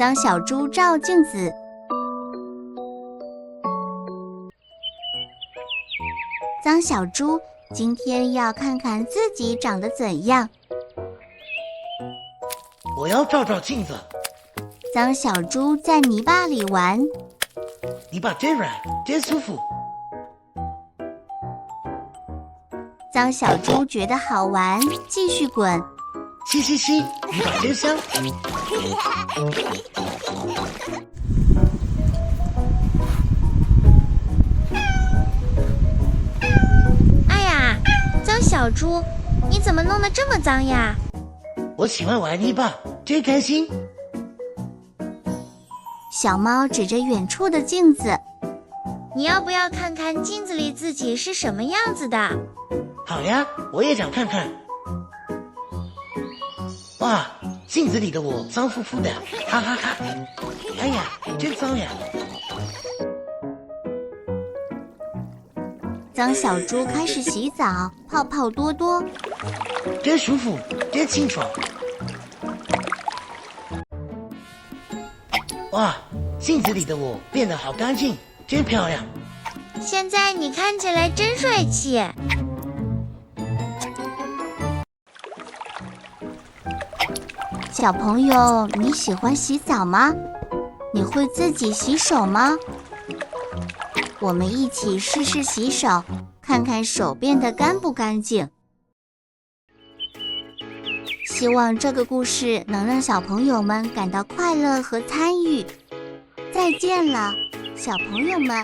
脏小猪照镜子。脏小猪今天要看看自己长得怎样。我要照照镜子。脏小猪在泥巴里玩，泥巴真软，真舒服。脏小猪觉得好玩，继续滚。吸吸吸，泥巴真香。哎呀，脏小猪，你怎么弄得这么脏呀？我喜欢玩泥巴，真开心。小猫指着远处的镜子，你要不要看看镜子里自己是什么样子的？好呀，我也想看看。哇，镜子里的我脏乎乎的，哈哈哈！哎呀，真脏呀！脏小猪开始洗澡，泡泡多多，真舒服，真清爽。哇，镜子里的我变得好干净，真漂亮。现在你看起来真帅气。小朋友，你喜欢洗澡吗？你会自己洗手吗？我们一起试试洗手，看看手变得干不干净。希望这个故事能让小朋友们感到快乐和参与。再见了，小朋友们。